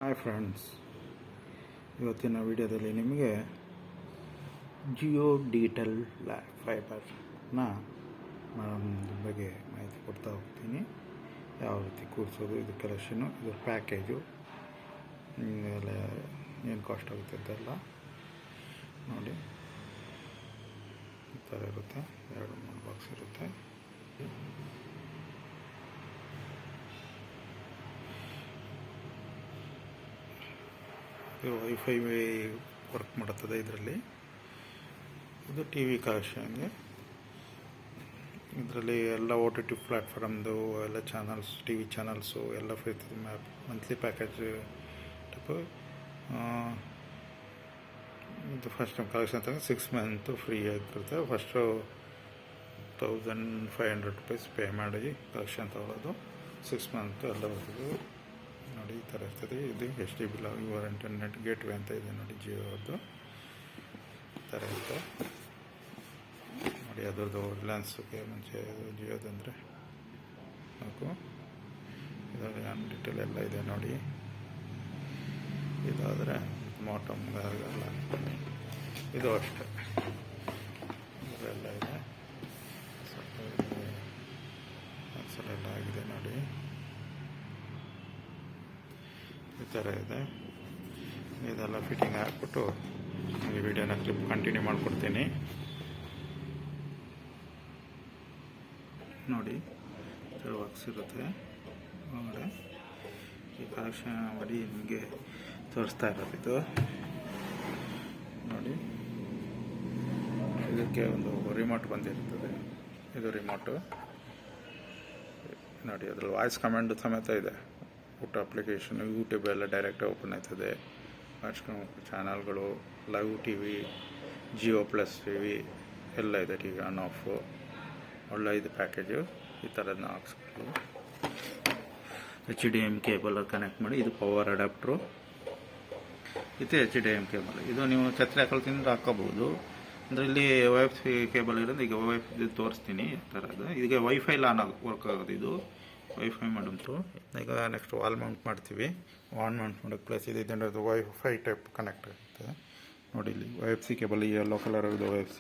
Hi friends, ಇವತ್ತಿನ ವಿಡಿಯೋದಲ್ಲಿ ನಿಮಗೆ ಜಿಯೋ ಡಿಜಿಟಲ್ ಫೈಬರ್ನ ಬಗ್ಗೆ ಮಾಹಿತಿ ಕೊಡ್ತಾ ಹೋಗ್ತೀನಿ. ಯಾವ ರೀತಿ ಕೂರಿಸೋದು, ಇದು ಕಲೆಕ್ಷನು, ಇದು ಪ್ಯಾಕೇಜು, ಎಲ್ಲ ಏನು ಕಾಸ್ಟ್ ಆಗುತ್ತೆ ಅಂತೆಲ್ಲ ನೋಡಿ. ಈ ಥರ ಇರುತ್ತೆ, 2-3 ಬಾಕ್ಸ್ ಇರುತ್ತೆ. ಇದು ವೈಫೈ ವರ್ಕ್ ಮಾಡುತ್ತದೆ. ಇದರಲ್ಲಿ ಇದು ಟಿ ವಿ ಕನೆಕ್ಷನ್ಗೆ. ಇದರಲ್ಲಿ ಎಲ್ಲ OTT ಪ್ಲ್ಯಾಟ್ಫಾರ್ಮ್ದು ಎಲ್ಲ ಚಾನಲ್ಸ್, ಟಿ ವಿ ಚಾನಲ್ಸು ಎಲ್ಲ ಫ್ರೀ. Monthly package type. ಇದು ಫಸ್ಟ್ ಟೈಮ್ ಕಲೆಕ್ಷನ್ ಅಂತ 6 ಮಂತ್ ಫ್ರೀ ಆಗಿರುತ್ತೆ. ಫಸ್ಟು 1500 ರೂಪೀಸ್ ಪೇ ಮಾಡಿ ಕಲೆಕ್ಷನ್ ತೊಗೊಳ್ಳೋದು. 6 ಮಂತ್ ಎಲ್ಲ ಬರ್ತದೆ ನೋಡಿ. ಈ ಥರ ಇರ್ತದೆ. ಇದು HDB ಯುವರ್ ಇಂಟರ್ನೆಟ್ ಗೇಟ್ವೇ ಅಂತ ಇದೆ ನೋಡಿ, ಜಿಯೋ ಅವ್ರದ್ದು. ಈ ಥರ ಇರುತ್ತೆ ನೋಡಿ. ಅದರದ್ದು ರಿಲಯನ್ಸ್ಗೆ ಮುಂಚೆ ಜಿಯೋದಂದರೆ ಸಾಕು. ಇದರಲ್ಲಿ ಡೀಟೇಲ್ ಎಲ್ಲ ಇದೆ ನೋಡಿ. ಇದಾದರೆ ಮೋಟಮ್ಗೆಲ್ಲ ಇದು ಅಷ್ಟೇ, ಇದೆಲ್ಲ ಇದೆ. ಸ್ವಲ್ಪ ಎಲ್ಲ ಆಗಿದೆ ನೋಡಿ. ಈ ಥರ ಇದೆ. ಇದೆಲ್ಲ ಫಿಟ್ಟಿಂಗ್ ಹಾಕ್ಬಿಟ್ಟು ಈ ವಿಡಿಯೋನ ಕ್ಲಿಪ್ ಕಂಟಿನ್ಯೂ ಮಾಡಿಕೊಡ್ತೀನಿ ನೋಡಿ. ವರ್ಕ್ಸ್ ಇರುತ್ತೆ ಒಳಗಡೆ. ಈ ಕನೆಕ್ಷನ್ ಮಾಡಿ ನಿಮಗೆ ತೋರಿಸ್ತಾ ಇರೋದು ಇದು ನೋಡಿ. ಇದಕ್ಕೆ ಒಂದು ರಿಮೋಟ್ ಬಂದಿರ್ತದೆ. ಇದು ರಿಮೋಟು ನೋಡಿ. ಅದರಲ್ಲಿ ವಾಯ್ಸ್ ಕಮಾಂಡು ಸಮೇತ ಇದೆ. ಊಟ ಅಪ್ಲಿಕೇಶನ್, ಯೂಟ್ಯೂಬ್ ಎಲ್ಲ ಡೈರೆಕ್ಟ್ ಓಪನ್ ಆಯ್ತದೆ. ಚಾನಲ್ಗಳು, live T V, Jio plus T V ಎಲ್ಲ ಇದೆ. ಟಿ ವಿ ಆನ್ ಆಫ್ ಒಳ್ಳೆ ಇದು ಪ್ಯಾಕೇಜು. ಈ ಥರದನ್ನ ಹಾಕ್ಸ್ಕೊಂಡು HDMI ಕೇಬಲ್ ಕನೆಕ್ಟ್ ಮಾಡಿ. ಇದು ಪವರ್ ಅಡಾಪ್ಟ್ರು. ಇದು HDMI ಕೇಬಲ್. ಇದು ನೀವು ಛತ್ರಿ ಹಾಕೊಳ್ತೀನಿ ಹಾಕೋಬಹುದು. ಅಂದರೆ ಇಲ್ಲಿ ವೈಫೈ ಕೇಬಲ್ ಇರೋದು. ಈಗ ವೈಫೈ ತೋರಿಸ್ತೀನಿ ಈ ಥರದ್ದು. ಈಗ ವೈಫೈ ವರ್ಕ್ ಆಗೋದು. ಇದು ವೈಫೈ ಮಾಡಂತು. ಈಗ ನೆಕ್ಸ್ಟ್ ವಾಲ್ ಮೌಂಟ್ ಮಾಡ್ತೀವಿ. ವಾಲ್ ಮೌಂಟ್ ಮಾಡೋಕ್ಕೆ ಪ್ಲೇಸ್ ಇದೆ. ಇದೊಂದು ವೈಫೈ ಟೈಪ್ ಕನೆಕ್ಟ್ ಆಗುತ್ತೆ ನೋಡಿ. ಇಲ್ಲಿ YFC ಕೇಬಲ್, ಈ ಯೆಲ್ಲೋ ಕಲರ್ ಇರೋದು YFC.